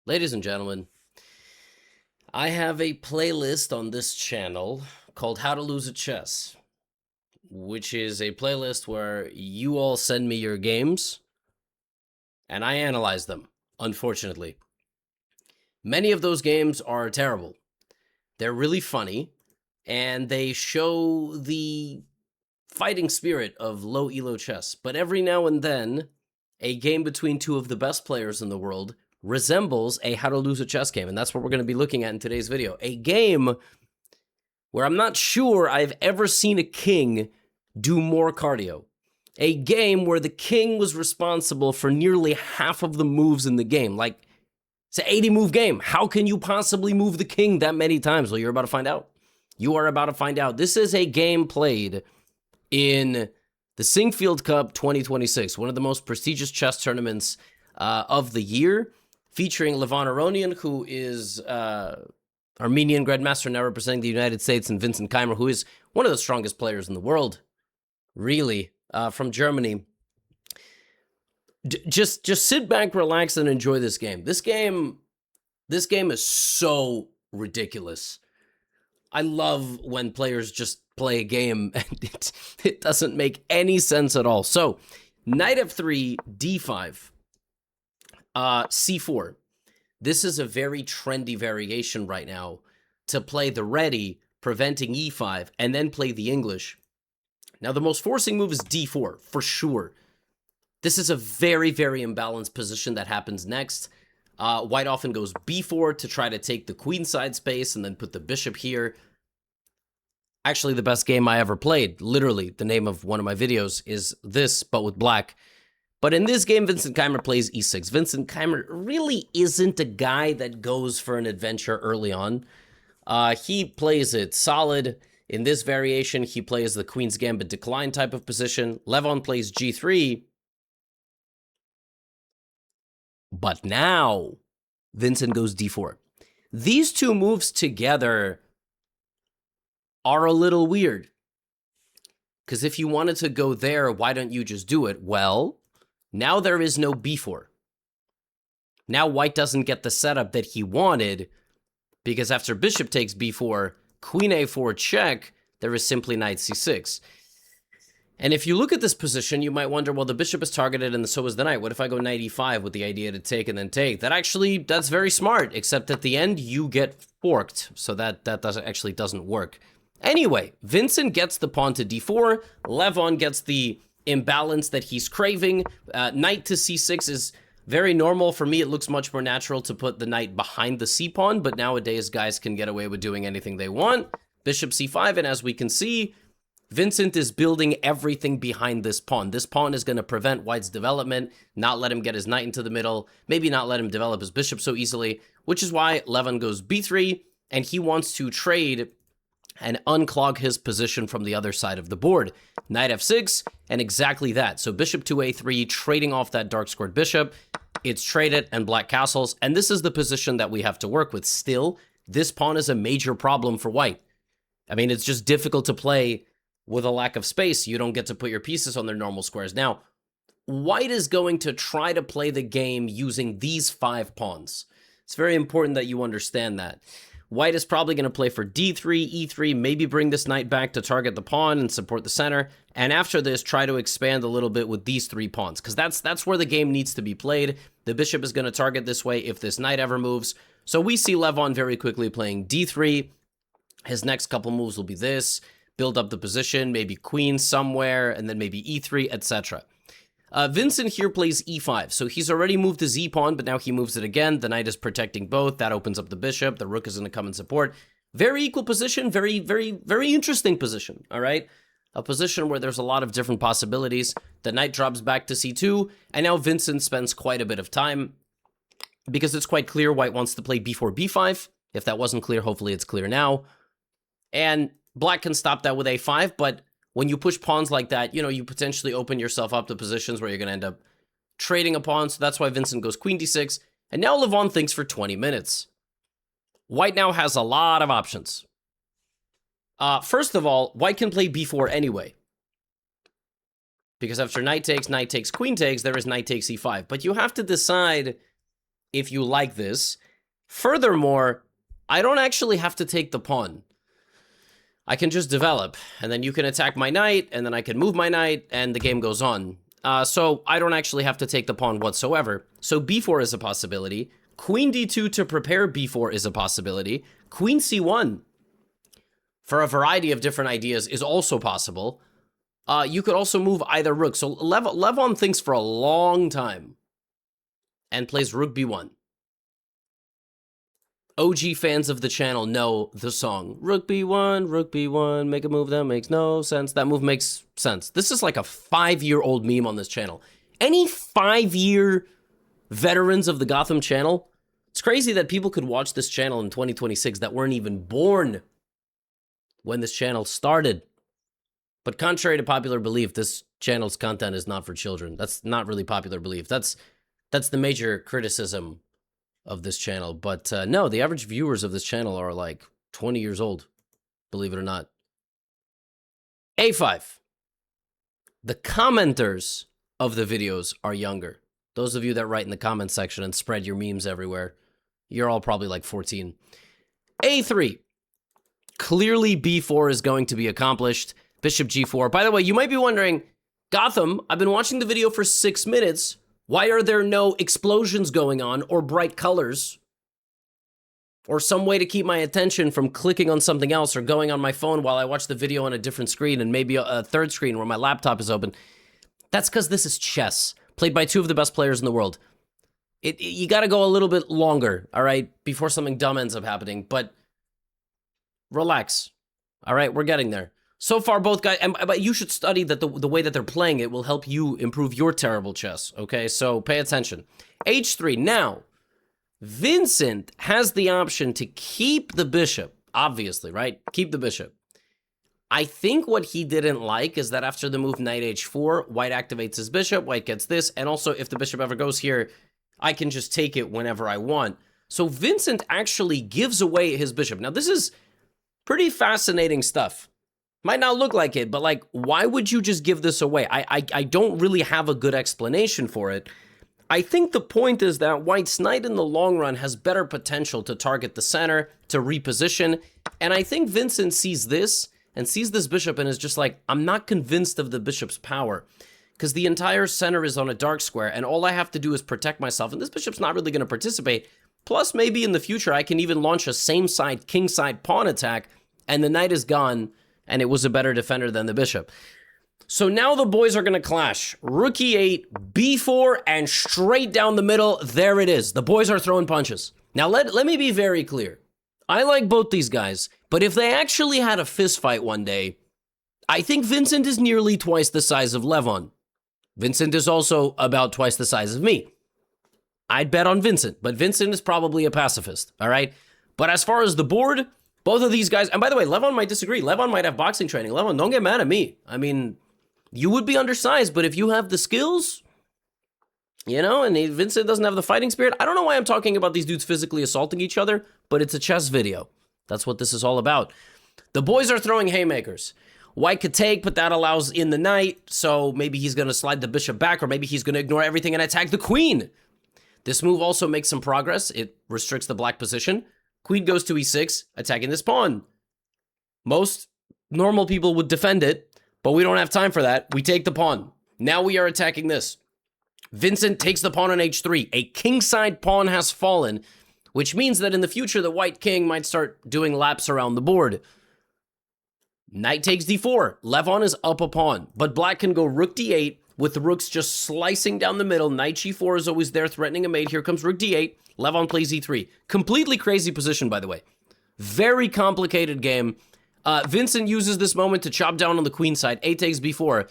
Ladies and gentlemen, I have a playlist on this channel called How to Lose at Chess, which is a playlist where you all send me your games and I analyze them, unfortunately. Many of those games are terrible. They're really funny and they show the fighting spirit of low elo chess. But every now and then, a game between two of the best players in the world resembles a How to Lose a Chess game. And that's what we're going to be looking at in today's video. A game where I'm not sure I've ever seen a king do more cardio. A game where the king was responsible for nearly half of the moves in the game. Like, it's an 80-move game. How can you possibly move the king that many times? Well, you're about to find out. You are about to find out. This is a game played in the Singfield Cup 2026, one of the most prestigious chess tournaments of the year, featuring Levon Aronian, who is Armenian Grandmaster now representing the United States, and Vincent Keimer, who is one of the strongest players in the world, really, from Germany. Just sit back, relax, and enjoy this game. This game is so ridiculous. I love when players just play a game and it doesn't make any sense at all. So, knight f3, d5, c4. This is a very trendy variation right now to play the ready, preventing e5, and then play the English. Now, the most forcing move is d4, for sure. This is a very, very imbalanced position that happens next. White often goes b4 to try to take the queenside space and then put the bishop here. Actually, the best game I ever played, literally, the name of one of my videos is this, but with black. But in this game, Vincent Keimer plays e6. Vincent Keimer really isn't a guy that goes for an adventure early on. He plays it solid. In this variation, he plays the Queen's Gambit decline type of position. Levon plays g3. But now, Vincent goes d4. These two moves together are a little weird. Because if you wanted to go there, why don't you just do it? Well, now there is no b4. Now white doesn't get the setup that he wanted, because after bishop takes b4, queen a4 check, there is simply knight c6. And if you look at this position, you might wonder, well, the bishop is targeted and so is the knight. What if I go knight e5 with the idea to take and then take? That's very smart, except at the end, you get forked. So that doesn't work. Anyway, Vincent gets the pawn to d4. Levon gets the imbalance that he's craving. Knight to c6 is very normal. For me, it looks much more natural to put the knight behind the c-pawn, but nowadays, guys can get away with doing anything they want. Bishop c5, and as we can see, Vincent is building everything behind this pawn. This pawn is going to prevent white's development, not let him get his knight into the middle, maybe not let him develop his bishop so easily, which is why Levon goes b3, and he wants to trade and unclog his position from the other side of the board. Knight f6, and exactly that. So bishop to a3, trading off that dark-squared bishop. It's traded, and black castles, and this is the position that we have to work with. Still, this pawn is a major problem for white. I mean, it's just difficult to play with a lack of space. You don't get to put your pieces on their normal squares. Now, white is going to try to play the game using these 5 pawns. It's very important that you understand that. White is probably going to play for d3, e3, maybe bring this knight back to target the pawn and support the center. And after this, try to expand a little bit with these 3 pawns, because that's where the game needs to be played. The bishop is going to target this way if this knight ever moves. So we see Levon very quickly playing d3. His next couple moves will be this, build up the position, maybe queen somewhere, and then maybe e3, etc. Vincent here plays e5, so he's already moved the z-pawn, but now he moves it again. The knight is protecting both. That opens up the bishop. The rook is going to come and support. Very equal position, very, very, very interesting position, all right? A position where there's a lot of different possibilities. The knight drops back to c2, and now Vincent spends quite a bit of time, because it's quite clear white wants to play b4, b5. If that wasn't clear, hopefully it's clear now. And black can stop that with a5, but when you push pawns like that, you potentially open yourself up to positions where you're going to end up trading a pawn. So that's why Vincent goes queen d6. And now Levon thinks for 20 minutes. White now has a lot of options. First of all, white can play b4 anyway. Because after knight takes, queen takes, there is knight takes e5. But you have to decide if you like this. Furthermore, I don't actually have to take the pawn. I can just develop, and then you can attack my knight, and then I can move my knight, and the game goes on. So I don't actually have to take the pawn whatsoever. So b4 is a possibility. Queen d2 to prepare b4 is a possibility. Queen c1 for a variety of different ideas is also possible. You could also move either rook. So Levon thinks for a long time and plays rook b1. OG fans of the channel know the song. Rook b1, make a move that makes no sense. That move makes sense. This is like a 5-year-old meme on this channel. Any 5-year veterans of the Gotham channel, it's crazy that people could watch this channel in 2026 that weren't even born when this channel started. But contrary to popular belief, this channel's content is not for children. That's not really popular belief. That's the major criticism of this channel. But no, the average viewers of this channel are like 20 years old, believe it or not. A5. The commenters of the videos are younger. Those of you that write in the comment section and spread your memes everywhere, you're all probably like 14. A3. Clearly b4 is going to be accomplished. Bishop g4. By the way, you might be wondering, Gotham, I've been watching the video for 6 minutes. Why are there no explosions going on or bright colors or some way to keep my attention from clicking on something else or going on my phone while I watch the video on a different screen and maybe a third screen where my laptop is open? That's because this is chess, played by 2 of the best players in the world. You got to go a little bit longer, all right, before something dumb ends up happening, but relax, all right, we're getting there. So far, both guys, but you should study that the way that they're playing it will help you improve your terrible chess, okay? So pay attention. H3. Now, Vincent has the option to keep the bishop, obviously, right? Keep the bishop. I think what he didn't like is that after the move knight h4, white activates his bishop, white gets this, and also if the bishop ever goes here, I can just take it whenever I want. So Vincent actually gives away his bishop. Now, this is pretty fascinating stuff. Might not look like it, but like, why would you just give this away? I don't really have a good explanation for it. I think the point is that White's knight in the long run has better potential to target the center, to reposition, and I think Vincent sees this and sees this bishop and is just like, I'm not convinced of the bishop's power because the entire center is on a dark square and all I have to do is protect myself, and this bishop's not really going to participate. Plus, maybe in the future, I can even launch a same side, king side pawn attack, and the knight is gone, and it was a better defender than the bishop. So now the boys are going to clash. Rook e8, b4, and straight down the middle, there it is. The boys are throwing punches. Now, let me be very clear. I like both these guys, but if they actually had a fist fight one day, I think Vincent is nearly twice the size of Levon. Vincent is also about twice the size of me. I'd bet on Vincent, but Vincent is probably a pacifist, all right? But as far as the board, both of these guys, and by the way, Levon might disagree. Levon might have boxing training. Levon, don't get mad at me. I mean, you would be undersized, but if you have the skills, you know, and Vincent doesn't have the fighting spirit, I don't know why I'm talking about these dudes physically assaulting each other, but it's a chess video. That's what this is all about. The boys are throwing haymakers. White could take, but that allows in the knight, so maybe he's going to slide the bishop back, or maybe he's going to ignore everything and attack the queen. This move also makes some progress. It restricts the black position. Queen goes to e6, attacking this pawn. Most normal people would defend it, but we don't have time for that. We take the pawn. Now we are attacking this. Vincent takes the pawn on h3. A kingside pawn has fallen, which means that in the future, the white king might start doing laps around the board. Knight takes d4. Levon is up a pawn, but black can go rook d8 with the rooks just slicing down the middle. Knight g4 is always there threatening a mate. Here comes rook d8. Levon plays e3. Completely crazy position, by the way. Very complicated game. Vincent uses this moment to chop down on the queen side. A takes b4.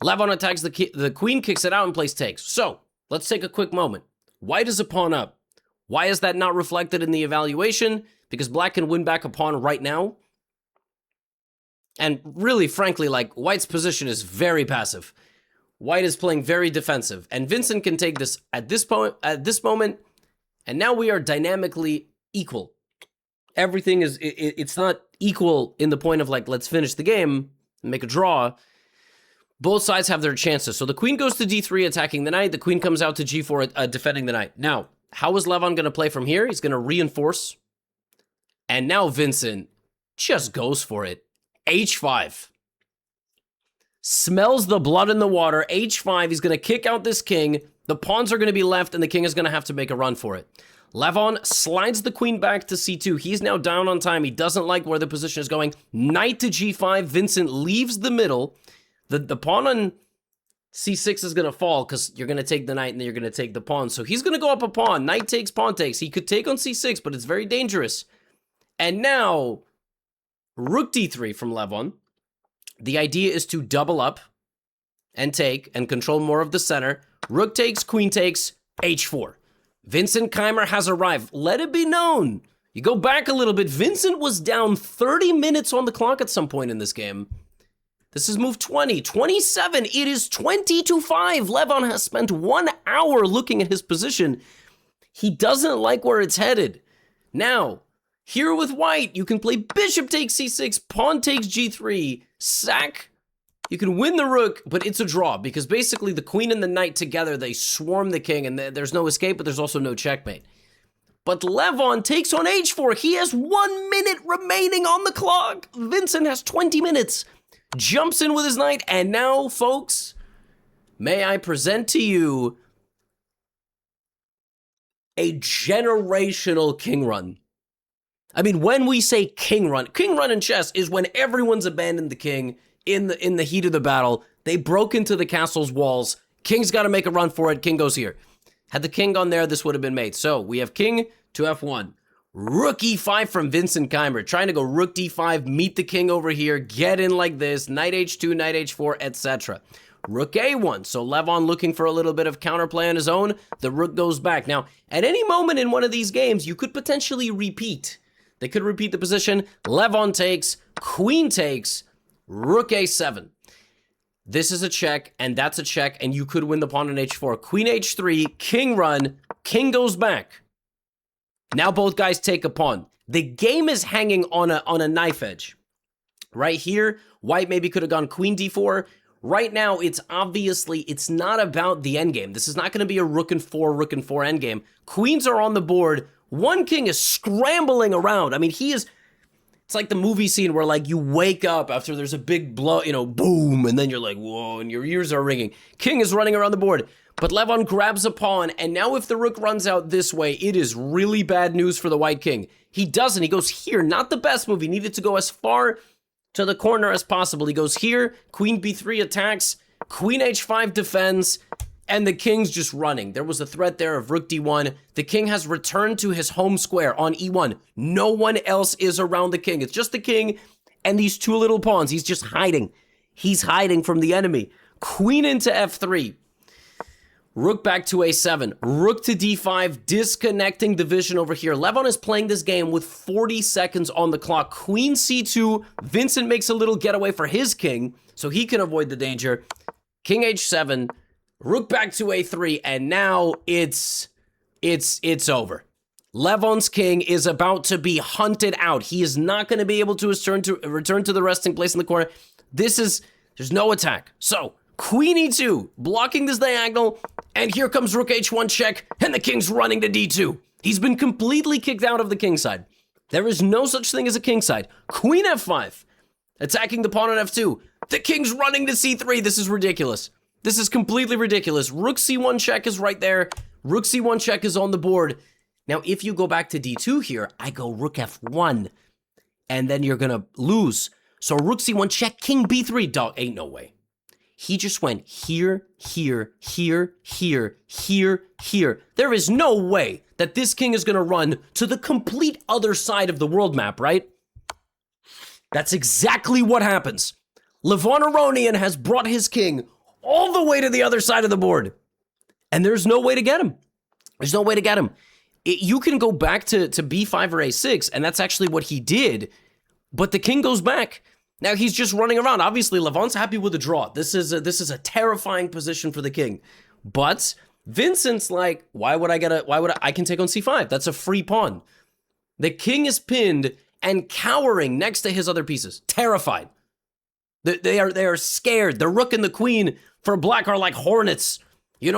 Levon attacks the queen, kicks it out, and plays takes. So, let's take a quick moment. White is a pawn up. Why is that not reflected in the evaluation? Because black can win back a pawn right now. And really, frankly, like, White's position is very passive. White is playing very defensive. And Vincent can take this at this moment. And now we are dynamically equal. Everything is, it's not equal in the point of like, let's finish the game and make a draw. Both sides have their chances. So the queen goes to d3 attacking the knight. The queen comes out to g4 defending the knight. Now, how is Levon going to play from here? He's going to reinforce. And now Vincent just goes for it. H5. Smells the blood in the water. H5, he's going to kick out this king. The pawns are going to be left, and the king is going to have to make a run for it. Levon slides the queen back to c2. He's now down on time. He doesn't like where the position is going. Knight to g5. Vincent leaves the middle. The pawn on c6 is going to fall because you're going to take the knight and then you're going to take the pawn. So he's going to go up a pawn. Knight takes, pawn takes. He could take on c6, but it's very dangerous. And now, rook d3 from Levon. The idea is to double up and take and control more of the center. Rook takes, queen takes, h4. Vincent Keimer has arrived. Let it be known. You go back a little bit. Vincent was down 30 minutes on the clock at some point in this game. This is move 20, 27. It is 20-5. Levon has spent 1 hour looking at his position. He doesn't like where it's headed. Now, here with white, you can play bishop takes c6, pawn takes g3, sack. You can win the rook, but it's a draw because basically the queen and the knight together, they swarm the king and there's no escape, but there's also no checkmate. But Levon takes on h4. He has 1 minute remaining on the clock. Vincent has 20 minutes. Jumps in with his knight, and now, folks, may I present to you a generational king run. I mean, when we say king run in chess is when everyone's abandoned the king in the heat of the battle. They broke into the castle's walls. King's got to make a run for it. King goes here. Had the king gone there, this would have been made. So we have king to f1. Rook e5 from Vincent Keimer. Trying to go rook d5, meet the king over here, get in like this, knight h2, knight h4, etc. Rook a1. So Levon looking for a little bit of counterplay on his own. The rook goes back. Now, at any moment in one of these games, you could potentially repeat. They could repeat the position. Levon takes, queen takes, rook a7. This is a check, and that's a check, and you could win the pawn on h4. Queen h3, king run, king goes back. Now both guys take a pawn. The game is hanging on a knife edge. Right here, white maybe could have gone queen d4. Right now, it's not about the endgame. This is not going to be a rook and 4 endgame. Queens are on the board. One king is scrambling around. I mean, it's like the movie scene where like you wake up after there's a big blow, boom, and then you're like, whoa, and your ears are ringing. King is running around the board, but Levon grabs a pawn, and now if the rook runs out this way, it is really bad news for the white king. He doesn't. He goes here. Not the best move. He needed to go as far to the corner as possible. He goes here. Queen b3 attacks. Queen h5 defends. And the king's just running. There was a threat there of rook d1. The king has returned to his home square on e1. No one else is around the king. It's just the king and these two little pawns. He's just hiding. He's hiding from the enemy. Queen into f3. Rook back to a7. Rook to d5, disconnecting the vision over here. Levon is playing this game with 40 seconds on the clock. Queen c2. Vincent makes a little getaway for his king, so he can avoid the danger. King h7. Rook back to a3, and now it's over. Levon's king is about to be hunted out. He is not going to be able to return to the resting place in the corner. There's no attack. So, queen e2, blocking this diagonal, and here comes rook h1 check, and the king's running to d2. He's been completely kicked out of the king side. There is no such thing as a king side. Queen f5, attacking the pawn on f2. The king's running to c3. This is ridiculous. This is completely ridiculous. Rook c1 check is right there. Rook c1 check is on the board. Now, if you go back to d2 here, I go rook f1, and then you're going to lose. So rook c1 check, king b3. Dog, ain't no way. He just went here, here, here, here, here, here. There is no way that this king is going to run to the complete other side of the world map, right? That's exactly what happens. Levon Aronian has brought his king all the way to the other side of the board. And there's no way to get him. There's no way to get him. You can go back to b5 or a6, and that's actually what he did, but the king goes back. Now he's just running around. Obviously, Levon's happy with the draw. This is a terrifying position for the king. But Vincent's like, I can take on c5. That's a free pawn. The king is pinned and cowering next to his other pieces, terrified. They are scared. The rook and the queen for black are like hornets,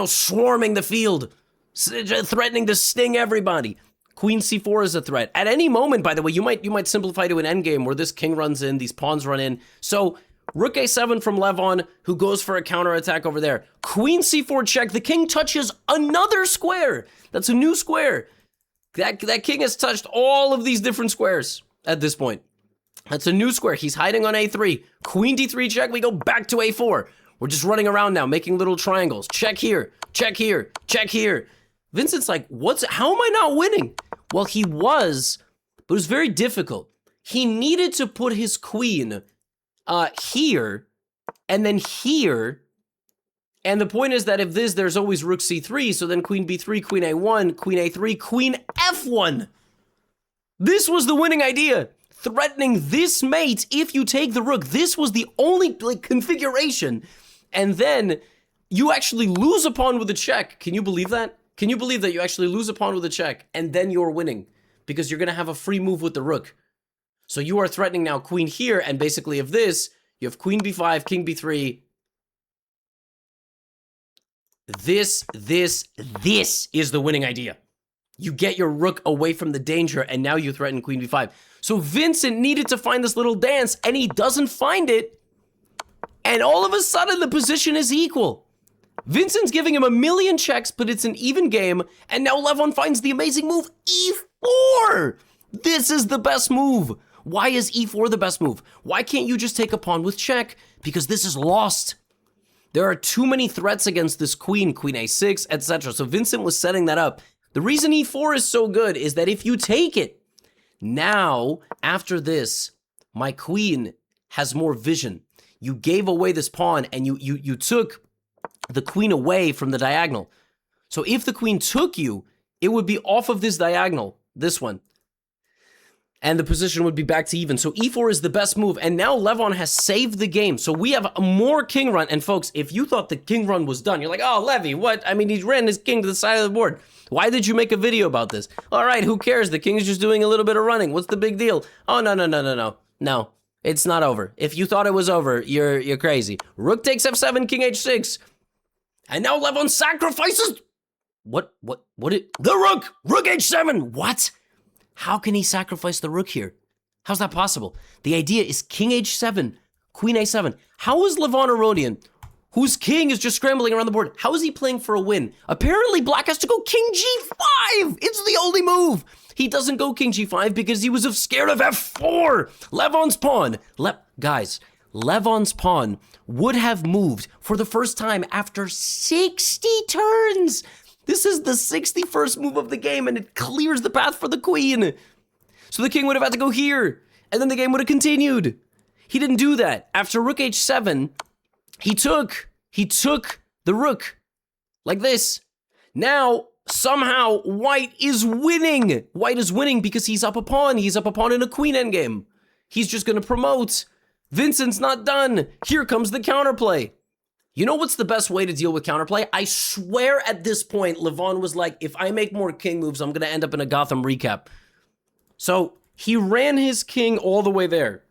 swarming the field. threatening to sting everybody. Queen c4 is a threat. At any moment, by the way, you might simplify to an endgame where this king runs in, these pawns run in. So rook a7 from Levon, who goes for a counterattack over there. Queen c4 check. The king touches another square. That's a new square. That king has touched all of these different squares at this point. That's a new square. He's hiding on a3. Queen d3 check. We go back to a4. We're just running around now, making little triangles. Check here, check here, check here. Vincent's like, how am I not winning? Well, he was, but it was very difficult. He needed to put his queen here, and then here. And the point is that if there's always rook c3, so then queen b3, queen a1, queen a3, queen f1. This was the winning idea. Threatening this mate if you take the rook. This was the only configuration. And then you actually lose a pawn with a check. Can you believe that? Can you believe that you actually lose a pawn with a check and then you're winning? Because you're going to have a free move with the rook. So you are threatening now queen here, and basically if this, you have queen b5, king b3. This is the winning idea. You get your rook away from the danger, and now you threaten queen b5. So Vincent needed to find this little dance, and he doesn't find it. And all of a sudden, the position is equal. Vincent's giving him a million checks, but it's an even game. And now Levon finds the amazing move, e4. This is the best move. Why is e4 the best move? Why can't you just take a pawn with check? Because this is lost. There are too many threats against this queen, queen a6, etc. So Vincent was setting that up. The reason e4 is so good is that if you take it, now, after this, my queen has more vision. You gave away this pawn, and you took the queen away from the diagonal. So if the queen took you, it would be off of this diagonal, this one. And the position would be back to even. So e4 is the best move. And now Levon has saved the game. So we have a more king run. And folks, if you thought the king run was done, you're like, oh, Levy, what? I mean, he ran his king to the side of the board. Why did you make a video about this? All right, who cares? The king is just doing a little bit of running. What's the big deal? Oh, no, it's not over. If you thought it was over, you're crazy. Rook takes f7, king h6. And now Levon sacrifices. The rook! Rook h7! What? How can he sacrifice the rook here? How's that possible? The idea is king h7, queen a7. How is Levon Aronian, whose king is just scrambling around the board, how is he playing for a win? Apparently, black has to go king g5. It's the only move. He doesn't go king g5 because he was scared of f4. Levon's pawn. Guys, Levon's pawn would have moved for the first time after 60 turns. This is the 61st move of the game, and it clears the path for the queen. So the king would have had to go here, and then the game would have continued. He didn't do that. After rook h7, he took the rook like this. Now, somehow, white is winning. White is winning because he's up a pawn. He's up a pawn in a queen endgame. He's just going to promote. Vincent's not done. Here comes the counterplay. You know what's the best way to deal with counterplay? I swear at this point, Levon was like, if I make more king moves, I'm going to end up in a Gotham recap. So he ran his king all the way there.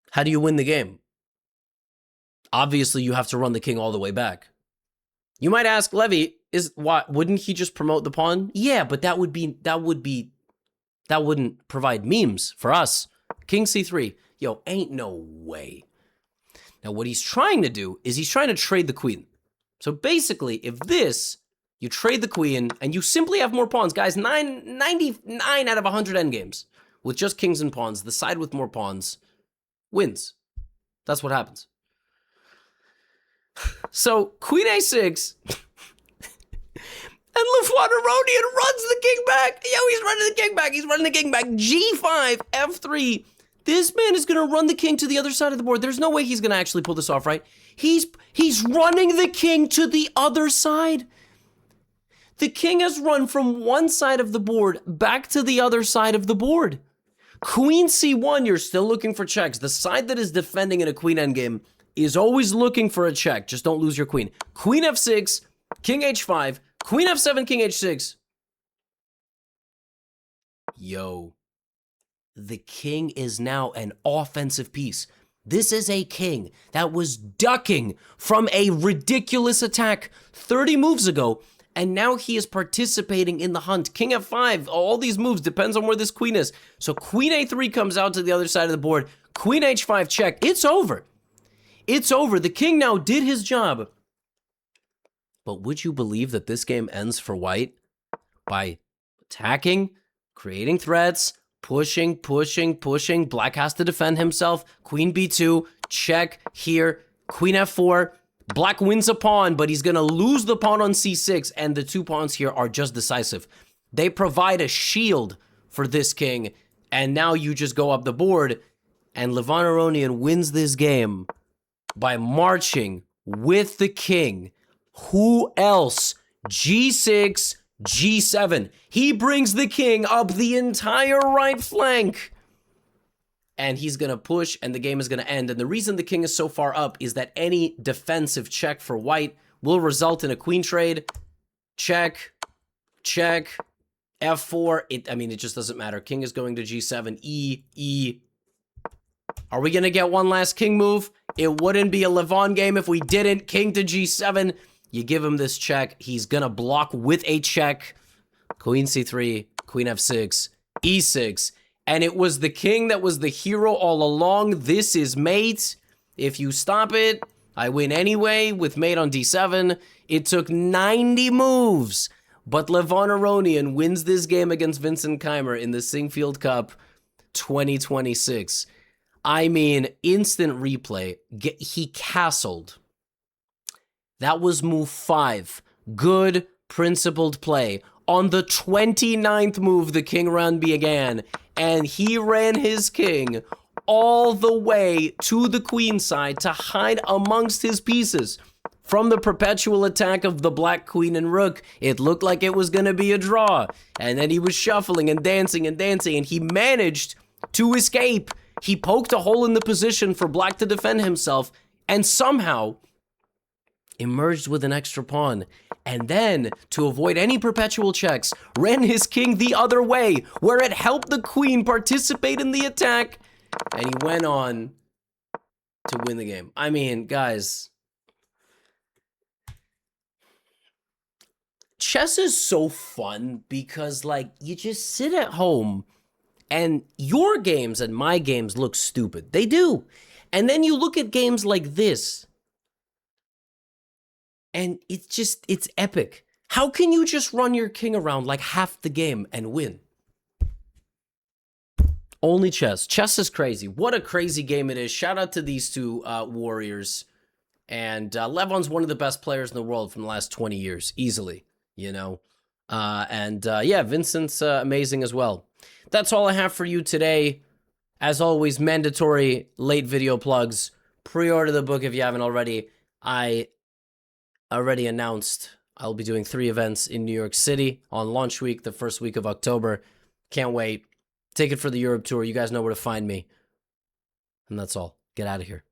How do you win the game? Obviously, you have to run the king all the way back. You might ask, Levy, wouldn't he just promote the pawn? Yeah, but that wouldn't provide memes for us. King c3. Yo, ain't no way. Now, what he's trying to do is he's trying to trade the queen. So basically, if you trade the queen and you simply have more pawns, guys, 99 out of 100 endgames with just kings and pawns, the side with more pawns wins. That's what happens. So, queen a6, and Levon Aronian runs the king back. Yo, he's running the king back. He's running the king back. G5, f3. This man is going to run the king to the other side of the board. There's no way he's going to actually pull this off, right? He's running the king to the other side. The king has run from one side of the board back to the other side of the board. Queen c1, you're still looking for checks. The side that is defending in a queen endgame is always looking for a check. Just don't lose your queen. Queen f6, king h5, queen f7, king h6. Yo. The king is now an offensive piece. This is a king that was ducking from a ridiculous attack 30 moves ago, and now he is participating in the hunt. King f5, all these moves, depends on where this queen is. So queen a3 comes out to the other side of the board. Queen h5 check. It's over. It's over. The king now did his job. But would you believe that this game ends for white by attacking, creating threats, pushing. Black has to defend himself. Queen b2, check here. Queen f4. Black wins a pawn, but he's going to lose the pawn on c6, and the 2 pawns here are just decisive. They provide a shield for this king, and now you just go up the board, and Levon Aronian wins this game by marching with the king. Who else? g6, g7. He brings the king up the entire right flank. And he's going to push, and the game is going to end. And the reason the king is so far up is that any defensive check for white will result in a queen trade. Check, check, f4. It just doesn't matter. King is going to g7, e. Are we going to get one last king move? It wouldn't be a Levon game if we didn't. King to g7. You give him this check. He's going to block with a check. Queen c3, queen f6, e6. And it was the king that was the hero all along. This is mate. If you stop it, I win anyway with mate on d7. It took 90 moves. But Levon Aronian wins this game against Vincent Keimer in the Singfield Cup 2026. I mean, instant replay. He castled. That was move 5. Good, principled play. On the 29th move, the king run began, and he ran his king all the way to the queen side to hide amongst his pieces from the perpetual attack of the black queen and rook. It looked like it was going to be a draw, and then he was shuffling and dancing, and he managed to escape. He poked a hole in the position for black to defend himself, and somehow emerged with an extra pawn, and then, to avoid any perpetual checks, ran his king the other way, where it helped the queen participate in the attack, and he went on to win the game. I mean, guys, chess is so fun because, like, you just sit at home, and your games and my games look stupid. They do. And then you look at games like this, and it's epic. How can you just run your king around like half the game and win? Only chess. Chess is crazy. What a crazy game it is. Shout out to these two warriors. And Levon's one of the best players in the world from the last 20 years. Easily, you know. Yeah, Vincent's amazing as well. That's all I have for you today. As always, mandatory late video plugs. Pre-order the book if you haven't already. I already announced I'll be doing 3 events in New York City on launch week, the first week of October. Can't wait. Take it for the Europe tour. You guys know where to find me. And that's all. Get out of here.